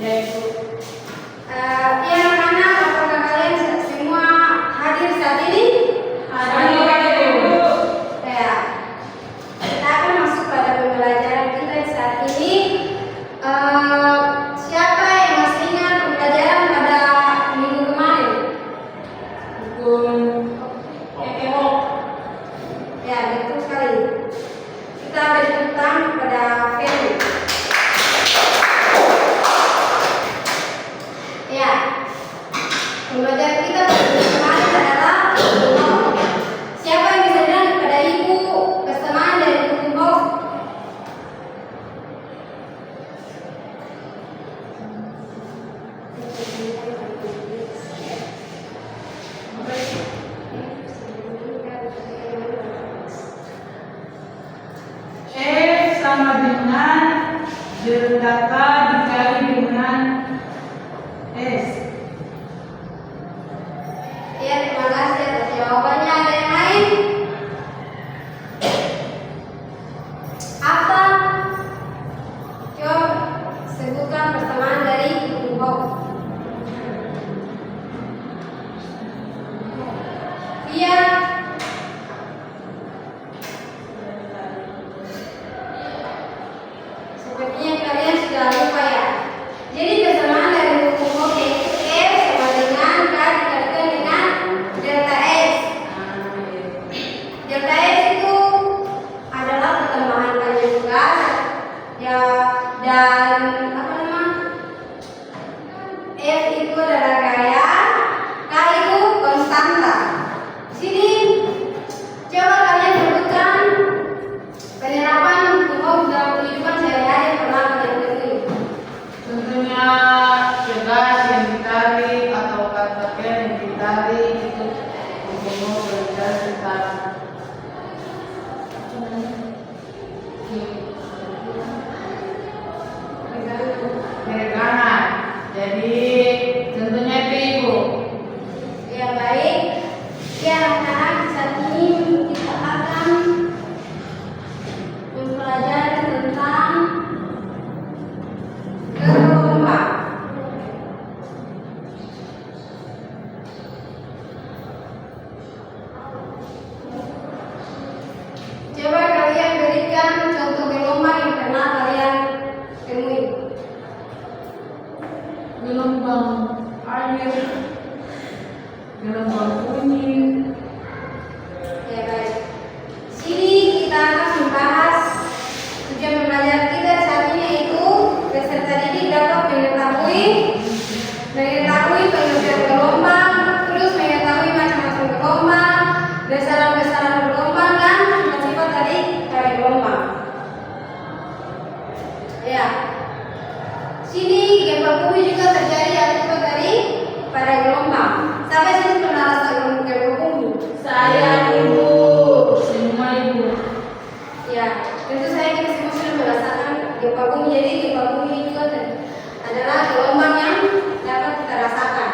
Ya, anak-anak, apakah kalian semua hadir saat ini? Ya, kita akan masuk pada pembelajaran kita saat ini. Siapa yang masih ingat pembelajaran pada minggu kemarin? Ya, betul sekali. Kita beri tepuk tangan kepada Ferry. Ya, pembelajaran kita pada minggu kemarin adalah Kumbau. Siapa yang bisa bilang kepada ibu kesamaan dari Kumbau? Sama dengan delta dikali dengan S. Ya, terima kasih atas jawabannya. Ada yang lain? Apa? Coba sebutkan persamaan dari Kumbau. Iya. Sepertinya kalian sudah lupa ya. Jadi persamaan dari Kumbau yaitu F sama dengan K dikalikan dengan delta S. Delta S itu adalah pertambahan panjang gas ya, dan apa namanya? F itu adalah gaya, K itu konstanta. Sini coba kalian sebutkan penerapan Kumbau dalam kehidupan sehari-hari yang pernah kalian temui. Tentunya gas yang ditarik atau partikel yang ditarik itu umum berdasarkan tegangan. Jadi tentunya itu ibu. Ya, baik. Ya, anak-anak, saat ini kita akan mempelajari tentang gelombang. Coba kalian berikan contoh gelombang yang pernah kalian temui. Gelombang air, gelombang kuning. Ya, baik. Sini kita akan membahas tujuan pembelajaran kita saat ini, yaitu peserta didik dapat mengetahui pengertian gelombang, terus mengetahui macam-macam gelombang, besaran-besaran gelombang, dan sifat-sifat dari gelombang. Ya. Sini gempa bumi juga terjadi akibat dari pada gelombang. Sampai sini pernah rasa gempa bumi? Saya ibu, semua ibu. Ya, tentu saya kita semua sudah merasakan gempa bumi. Jadi gempa bumi ini juga adalah gelombang yang dapat kita rasakan.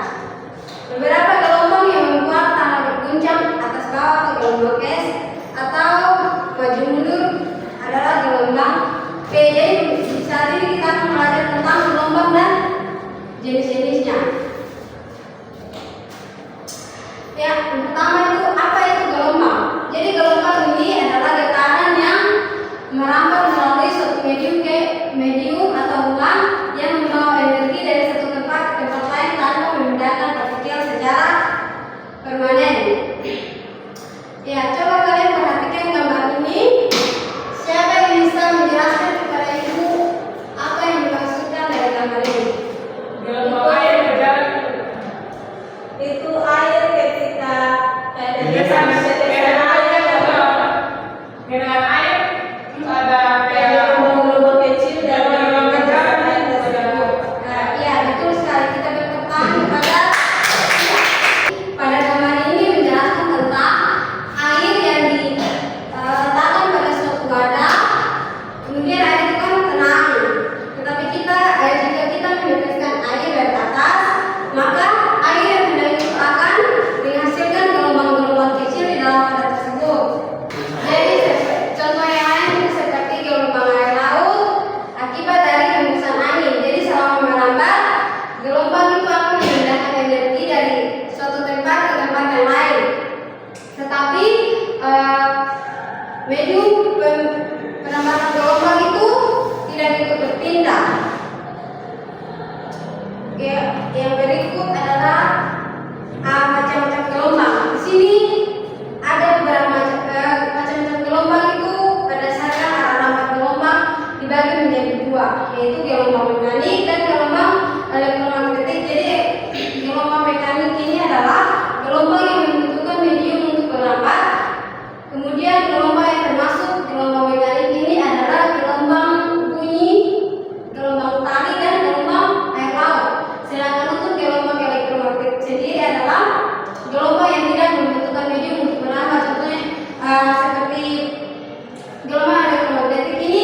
Beberapa gelombang yang membuat tanah berguncang atas bawah atau gelombang S atau maju mundur adalah gelombang P. Jadi saat ini kita akan belajar tentang gelombang dan jenis-jenisnya. Ya, yang pertama itu apa itu gelombang? Jadi gelombang ini adalah getaran yang merambat melalui suatu medium atau ruang yang membawa energi dari satu tempat ke tempat lain tanpa memindahkan partikel secara permanen. Ya, coba kalian perhatikan gambar ini. Siapa yang bisa menjelaskan kepada ibu apa yang dimaksudkan dari gambar ini? Gelombang air berjalan. Itu air ketika ada Dengan air dengan air terus ada kayak gelombang kecil dan gelombang berjalan tersebut. Nah, ya betul sekali. Kita berpegang pada gambar ini menjelaskan tentang air yang diletakkan pada suatu wadah. Kemudian air itu kan tenang. Tetapi jika kita gelombang mekanik dan gelombang elektromagnetik. Jadi gelombang mekanik ini adalah gelombang yang membutuhkan medium untuk merambat. Kemudian gelombang yang termasuk gelombang mekanik ini adalah gelombang bunyi, gelombang tali, dan gelombang air laut. Sedangkan untuk gelombang elektromagnetik sendiri adalah gelombang yang tidak membutuhkan medium untuk merambat. Contohnya seperti gelombang elektromagnetik ini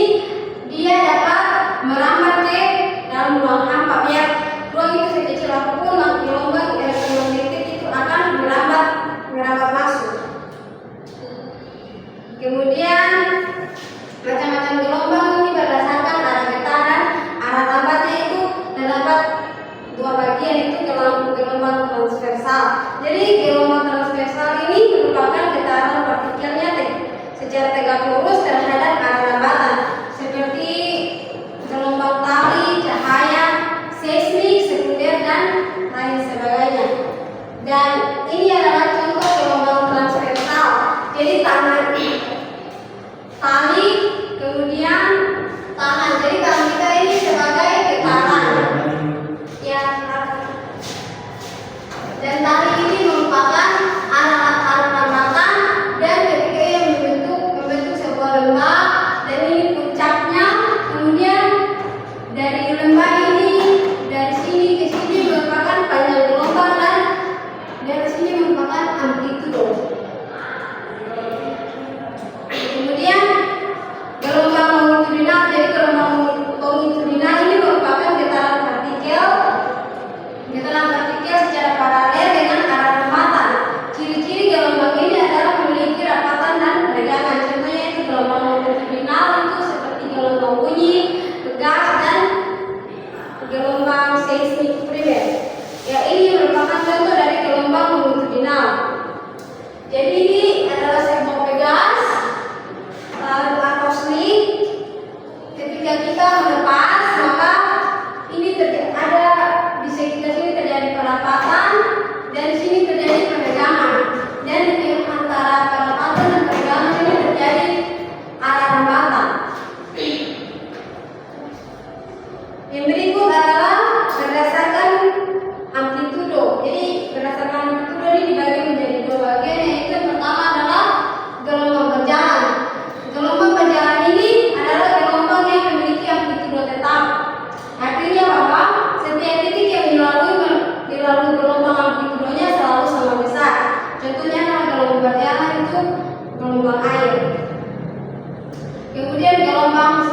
dia dapat merambat ke dalam ruang hampa. Biar ruang itu sekecil apapun, gelombang elektromagnetik itu akan merambat masuk. Kemudian macam-macam gelombang ini berdasarkan arah getaran, arah lambatnya itu terdapat dua bagian, itu gelombang transversal. Jadi gelombang transversal ini merupakan getaran partikelnya secara tegak lurus terhadap arah lambatan, seperti gelombang tali, cahaya, seismik, sekunder, dan lain sebagainya. Dan ini adalah contoh gelombang transversal. Jadi tali, kemudian tangan. Jadi tangan kita ini sebagai getaran. Ya, dan tali ini merupakan arah lambatan, dan ketika ia membentuk sebuah lembah, dan ini puncaknya. Kemudian dari lembah ini, dari sini ke sini merupakan panjang gelombang, dan dari sini merupakan amplitudo. Kemudian gelombang longitudinal. Jadi gelombang longitudinal ini merupakan getaran partikel secara paralel dengan arah lambatan. Ciri-ciri gelombang ini adalah memiliki rapatan dan regangan. Contohnya itu gelombang longitudinal itu seperti gelombang bunyi, gas, dan gelombang seismik primer. Ya, ini merupakan contoh dari gelombang longitudinal. Jadi ini adalah sebuah pegas atau sling. Ketika kita melepas, maka ini ada di sekitar sini terjadi perapatan, dan di sini terjadi peregangan, dan di antara perapatan dan peregangan ini terjadi arah lambatan. Yang berikut adalah berdasarkan amplitudo. Jadi berdasarkan amplitudo ini dibagi menjadi dua bagian, yaitu yang pertama adalah gelombang berjalan. Gelombang berjalan ini adalah gelombang yang memiliki amplitudo tetap. Artinya bahwa setiap titik yang dilalui gelombang amplitudonya selalu sama besar. Contohnya adalah gelombang berjalan itu gelombang air. Kemudian gelombang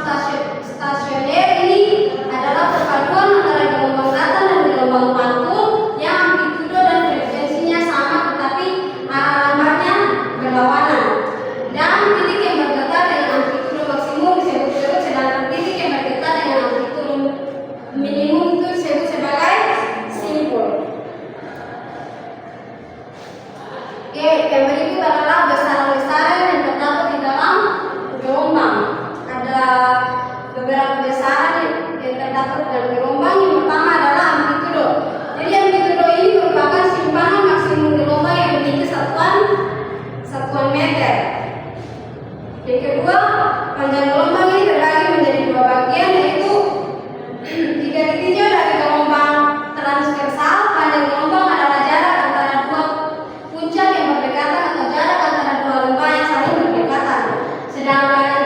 stasioner ini adalah perpaduan antara gelombang datar dan gelombang pantul yang amplitudo dan frekuensinya sama, tetapi arah lambatnya berlawanan. Dan titik yang bergetar dengan amplitudo maksimum disebut surut, sedangkan titik yang bergetar dengan amplitudo minimum itu disebut sebagai simpul. Oke, yang berikut adalah besaran-besaran yang terdapat di dalam gelombang. Ada beberapa besaran yang terdapat dalam gelombang. Yang pertama adalah amplitudo. Jadi amplitudo ini merupakan simpanan maksimum gelombang yang memiliki satuan meter. Yang kedua, panjang gelombang ini terbagi menjadi dua bagian, yaitu jika ditinjau dari gelombang transversal, panjang gelombang adalah jarak antara dua puncak yang berdekatan atau jarak antara dua lembah yang saling berdekatan. Sedangkan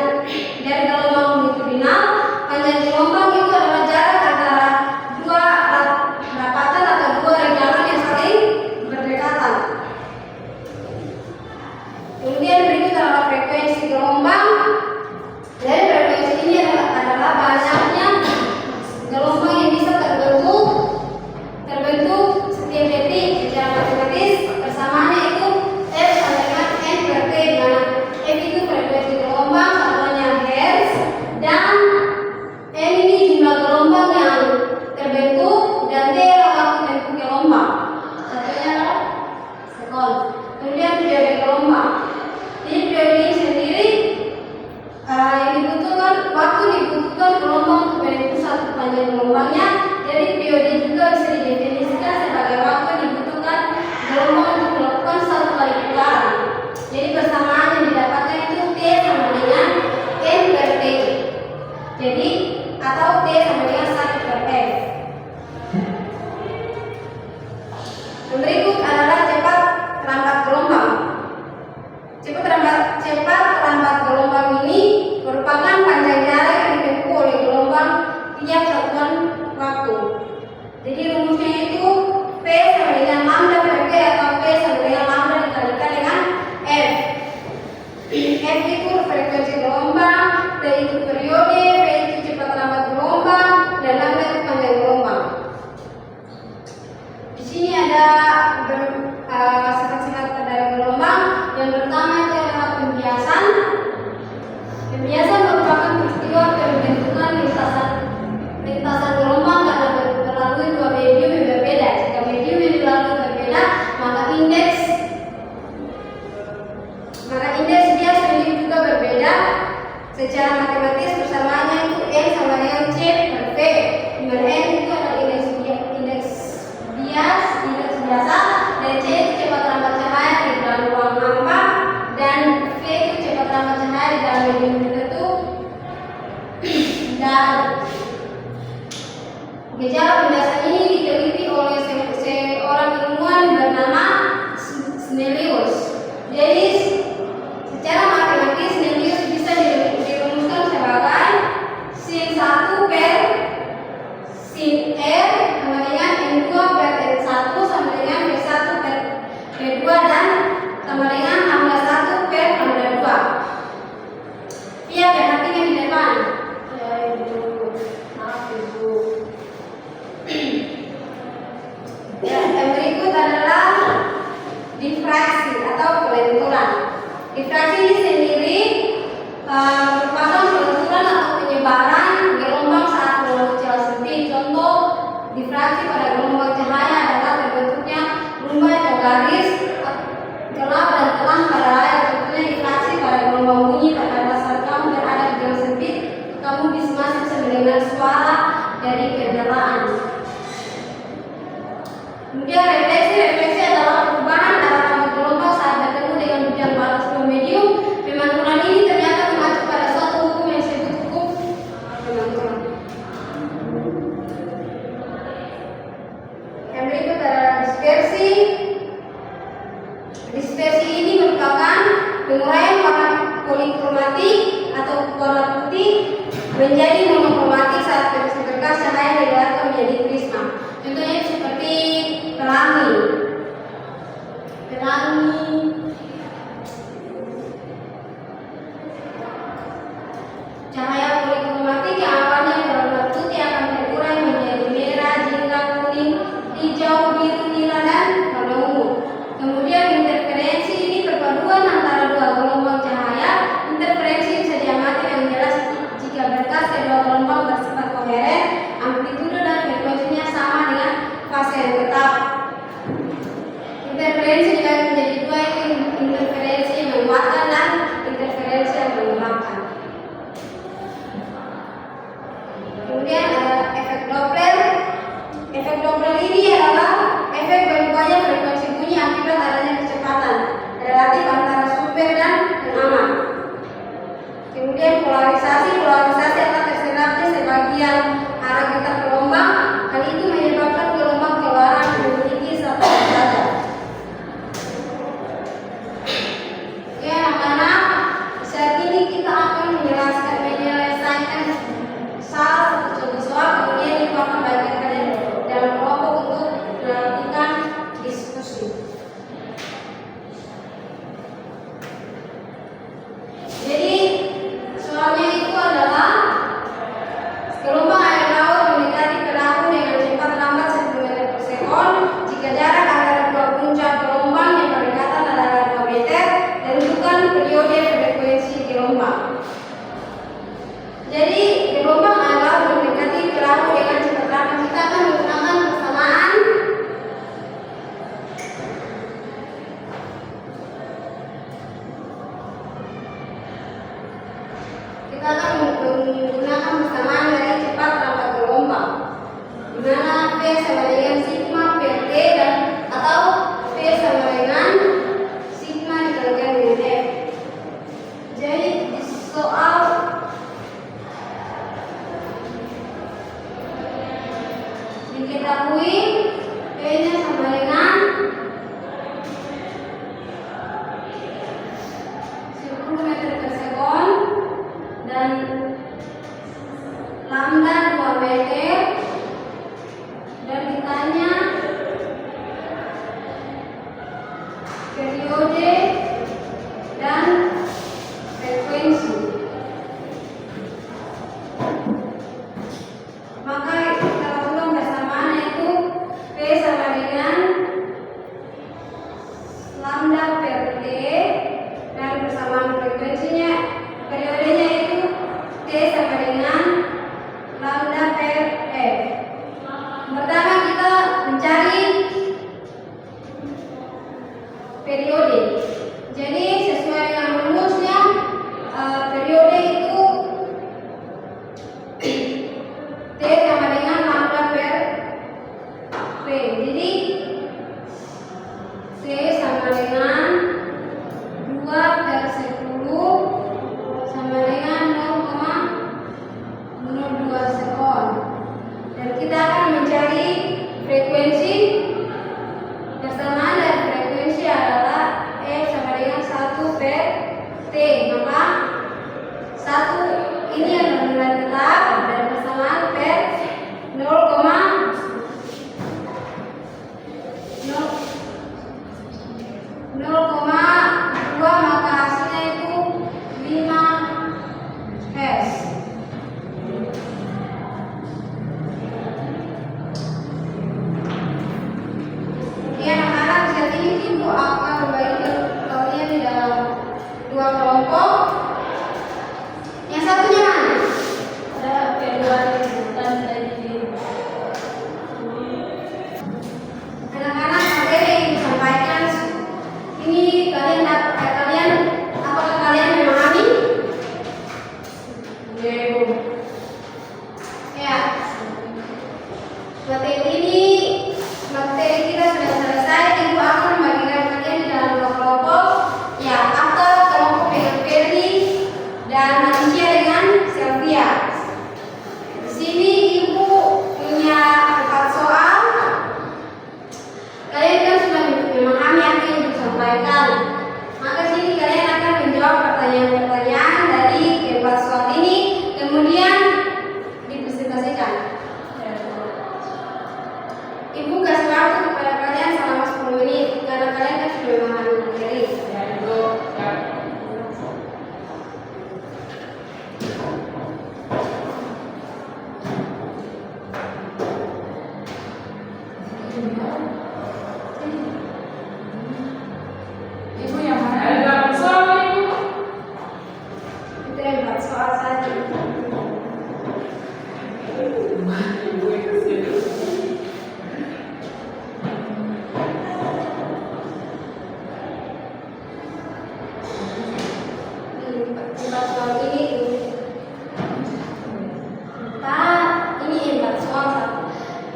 dari gelombang longitudinal, panjang gelombang itu adalah jarak antara dua rapatan atau dua regangan yang saling berdekatan. Kemudian berikut adalah frekuensi gelombang. Dari Gejala penjelasan ini diteliti oleh seorang ilmuwan bernama Snellius. Jadi secara matematis Snellius bisa dirumuskan sebagai sin 1 per sin R sama dengan N2 per N1 sama dengan P1 per P2 dan sama dengan lambda 1 per lambda 2. Iya, perhatikan di depan. Ya, Ibu. Maaf, Ibu. Ya, yang berikut adalah difraksi atau pelenturan. Difraksi ini sendiri merupakan pelenturan atau penyebaran gelombang saat gelombang cahaya sempit. Contoh difraksi pada gelombang cahaya adalah terbentuknya rumbai atau garis gelap dan terang pada layar. Contohnya difraksi pada gelombang bunyi pada saat kamu berada di jalan sempit, kamu masih bisa mendengar suara dari kendaraan. Kemudian refleksi adalah perubahan arah rambut gelombang saat bertemu dengan hujan panas medium. Pemantulan ini ternyata mengacu pada suatu hukum yang disebut hukum pemantulan. Yang berikut adalah dispersi. Dispersi ini merupakan penguraian warna polikromatik atau warna putih menjadi monokromatik saat berkas cahaya dilewatkan menjadi prisma. Contohnya seperti pelangi. Cahaya polikromatik yang awalnya berwarna putih akan terurai menjadi merah, jingga, kuning, hijau, biru, nila, dan warna ungu. Kemudian interferensi ini perpaduan antara dua gelombang cahaya. Interferensi bisa diamati dengan jelas jika berkas kedua gelombang bersifat koheren, amplitude dan frekuensinya sama dengan fase yang tetap. Interferensi dibagi menjadi dua, yaitu interferensi yang menguatkan dan interferensi yang melemahkan. Kemudian ada efek Doppler. Efek Doppler ini adalah efek berubahnya frekuensi bunyi akibat adanya kecepatan relatif antara sumber dan pengamat. Kemudian polarisasi adalah terserapnya sebagian arah getar gelombang. Hal itu menyebabkan gelombang keluaran memiliki satu derajat. Oke, anak-anak, saat ini kita akan menyelesaikan salah satu contoh soal. Kemudian kita akan bagikan kalian dalam kelompok untuk melakukan diskusi. Jadi soalnya itu adalah gelombang air laut mendekati perahu dengan cepat lambat 1 meter per sekon. Jika jarak antara dua puncak gelombang yang berdekatan adalah 2 meter, tentukan periode frekuensi gelombang. Jadi gelombang air laut mendekati perahu dengan cepat lambat. Kita akan menggunakan persamaan. Kita akan menggunakan persamaan dari cepat lambat gelombang, di mana P sama dengan sigma per T dan atau P sama dengan sigma dikalikan dengan F. Jadi di soal diketahui P-nya sama dengan 10 meter per sekon dan lambda 2 meter, dan ditanya periode dan frekuensi. Maka kita lakukan persamaan, yaitu P sama dengan lambda per T, dan persamaan frekuensinya periodenya itu T sama dengan lambda per F. Pertama kita mencari periode. Jadi sesuai dengan rumusnya, periode itu T sama dengan lambda per P. Jadi T sama dengan 2 per 10 sama dengan 0,02 sekon. Dan kita akan frekuensi. Persamaan dari frekuensi adalah F sama dengan 1 per T. Maka 1 ini yang benar tetap dan persamaan per 0,2, maka hasilnya itu 5 Hz. Ya, anak-anak saat ini ibu akan membagi kalian di dalam 2 kelompok. Yang satunya mana? Ada kedua bukan tadi. Anak-anak materi yang disampaikan ini apakah kalian memahami? Ya. Materi kita sudah selesai. Ibu akan membagikan kalian di dalam 2 kelompok. Ya, akal kelompok dengan Ferry dan manusia dengan Sylvia. Di sini ibu punya 4 soal. Kalian kan sudah memahami apa yang disampaikan. Maka sini kalian akan menjawab pertanyaan-pertanyaan dari keempat soal ini, kemudian dipresentasikan. Ibu kasih waktu kepada kalian selama 10 menit karena kalian kan sudah memahami materi. Ibu yang mana? Ada 8 soal ibu. Itu yang 4 soal saja. Ibu itu sendiri. Empat soal ini. Ini 4 soal.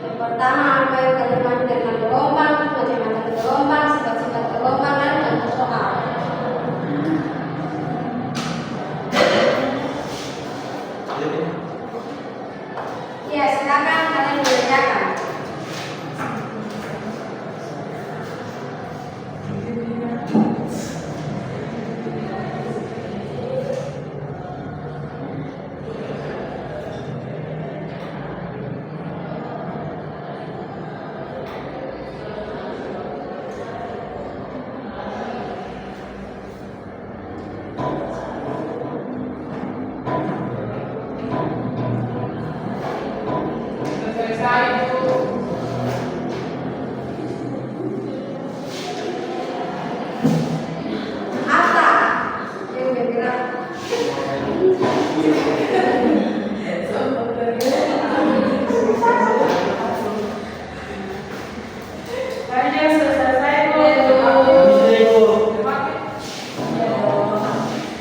Yang pertama, apa yang kalian pahami dengan gelombang, macam-macam gelombang, sifat-sifat gelombang, dan contoh soal. Ya, silakan kalian mengerjakan. Selesai ibu. Apa yang bergerak? Aja selesai ibu.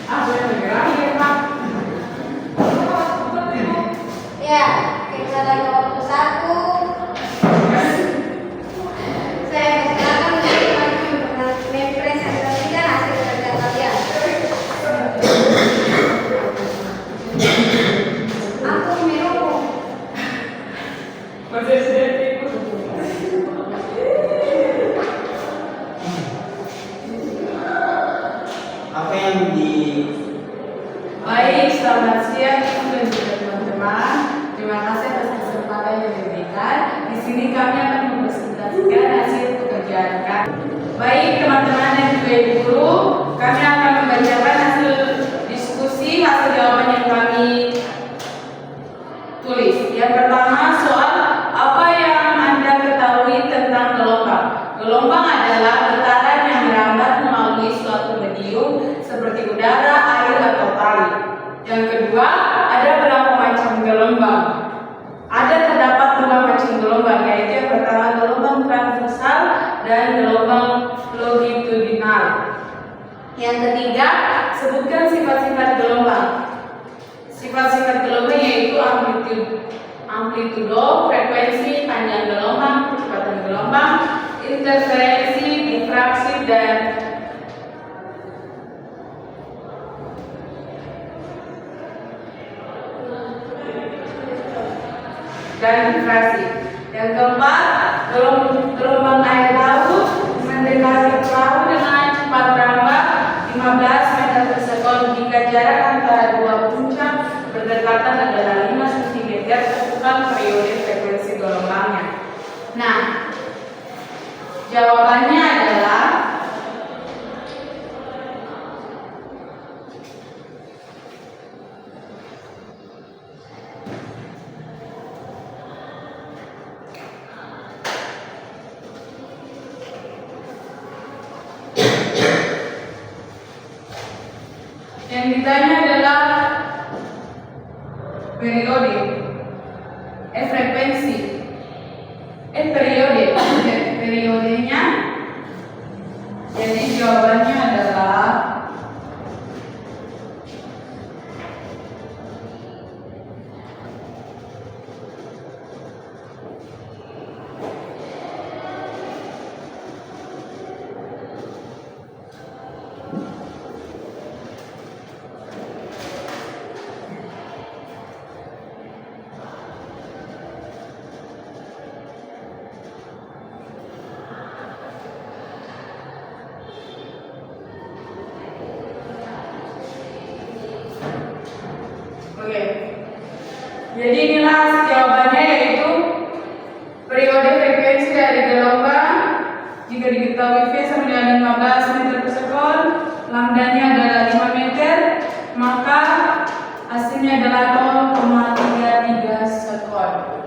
Apa yang bergerak ya Pak? Ya, kita lagi waktu 1. Saya persilakan untuk mempresentasikan hasil kerja kalian. Aku merokok. Masih sedih ibu. Apa yang di Baik, selamat siang ibu dan juga teman-teman. Terima kasih atas kesempatan yang diberikan. Di sini kami akan mempresentasikan hasil pekerjaan kami. Baik teman-teman dan juga ibu guru, kami akan membacakan hasil diskusi, hasil jawaban yang kami tulis. Yang pertama, soal apa yang Anda ketahui tentang gelombang? Gelombang adalah getaran yang merambat melalui suatu medium seperti udara, air, atau tali. Yang kedua, ada berapa macam gelombang? Terdapat 2 macam gelombang, yaitu yang pertama gelombang transversal dan gelombang longitudinal. Yang ketiga, sebutkan sifat-sifat gelombang. Sifat-sifat gelombang yaitu amplitudo, frekuensi, panjang gelombang, kecepatan gelombang, interferensi, difraksi, dan difraksi. Yang keempat, Jawabannya adalah yang ditanya adalah periode, frekuensi, periodenya. Jadi jawabannya adalah oke. Jadi inilah jawabannya, yaitu periode frekuensi dari gelombang jika diketahui V sama dengan 15 meter per sekon, lambdanya adalah 5 meter, maka hasilnya adalah 0,33 sekon.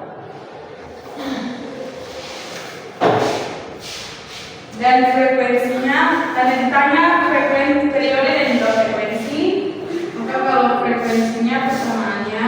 Dan frekuensinya, tadi ditanya frekuensi periode dan juga frekuensi, maka kalau frekuensinya persamaannya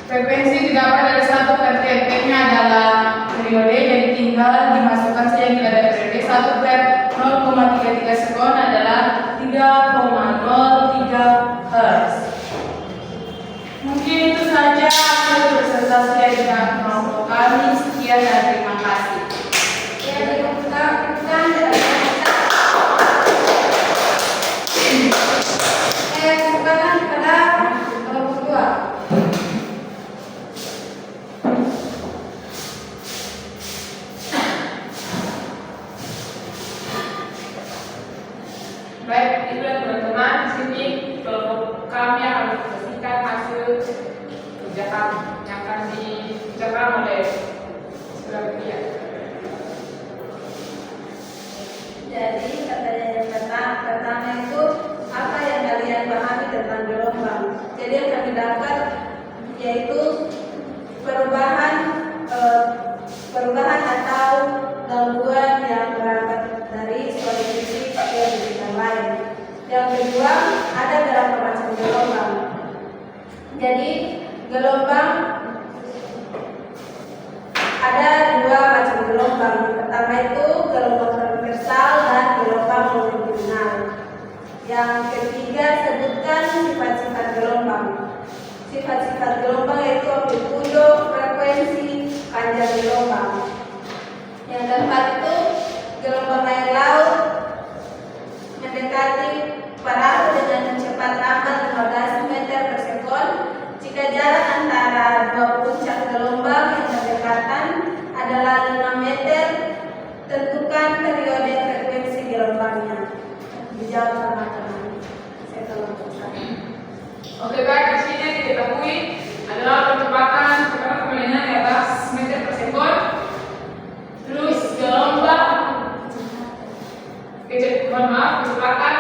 frekuensi didapat dari satu per TP-nya adalah periode, jadi tinggal dimasukkan saja yang tidak ada periode. 1 per 0,33 sekon adalah 3,03 Hz. Mungkin itu saja hasil presentasi yang dilakukan kami. Sekian dan terima kasih. Ya, dibutuhkan dari bukan pada kelompok 2. Baik, itu teman-teman, di sini kelompok kami akan mempresentasikan hasil kerja kami yang akan dikerjakan oleh saudara Pia. Jadi pertanyaan yang pertama itu apa yang kalian pahami tentang gelombang? Jadi yang kami dapat yaitu perubahan atau gangguan yang berangkat dari suatu titik ke titik yang lain. Yang kedua, ada berapa macam gelombang? Jadi gelombang ada 2 macam gelombang. Pertama itu gelombang transversal dan gelombang longitudinal. Yang ketiga, sebutkan sifat-sifat gelombang. Sifat-sifat gelombang yaitu amplitudo, frekuensi, panjang gelombang. Yang keempat itu gelombang air laut mendekati perahu dengan kecepatan 15 meter per sekon. Jika jarak antara 2 puncak gelombang yang berdekatan adalah 5 meter, tentukan periode frekuensi gelombangnya. Dijawab sama teman. Saya tolong Oke, baik, di sini diketahui adalah percepatan sekarang kemungkinan di atas meter per sekon. Terus gelombang kecepatan.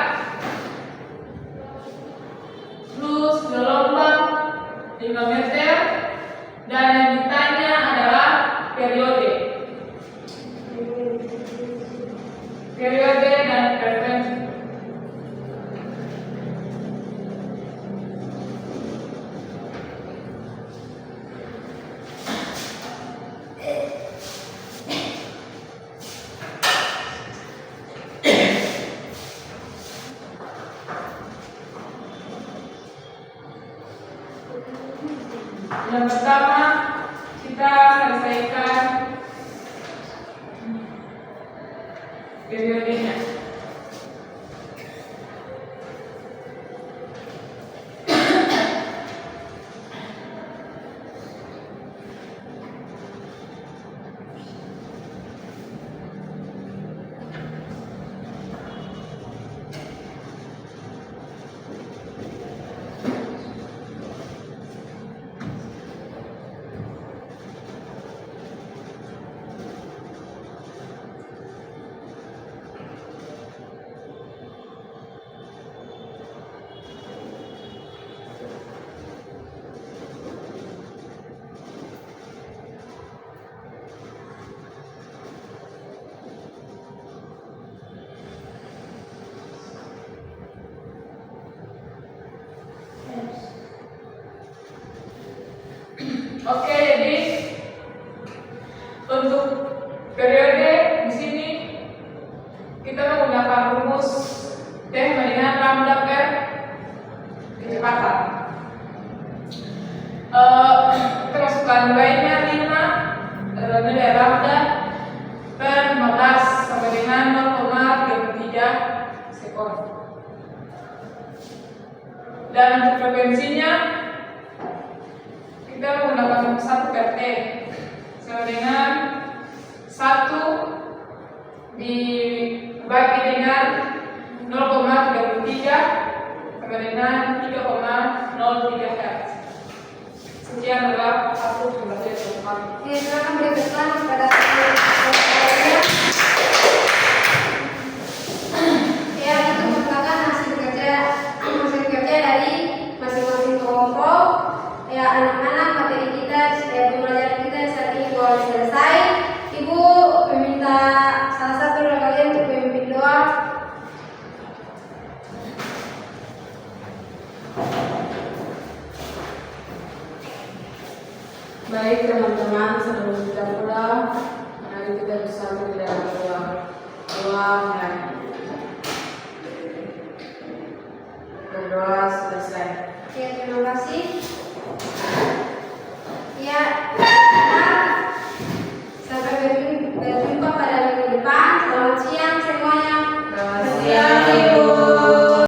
Terus gelombang 5 meter, dan yang ditanya adalah periode dan frekuensi. Yang pertama, kita selesaikan periodenya. Oke, jadi untuk periode di sini kita menggunakan rumus T dengan lambda per kecepatan. Kita masukkan nilainya 5 adalah nilai lambda per 15 sama dengan 0,33 sekon. Dan untuk frekuensinya kita menggunakan 1 per T sama dengan 1 dibagi dengan 0,33 sama dengan 3,03 Hz. Sekian adalah aku pembelajaran keempat. Oke, silakan berikutkan kepada selanjutnya. Ya, itu merupakan hasil kerja dari masing-masing kelompok. Ya, anak-anak, materi kita, pembelajaran kita saat ini boleh selesai. Ibu meminta salah satu dari kalian untuk memimpin doa. Baik teman-teman, sebelum kita pulang, mari kita bersama di dalam doa. Doa mulai. Berdoa selesai. Ya, terima kasih. Ya, kita sampai berjumpa pada minggu depan. Selamat siang semuanya. Selamat siang.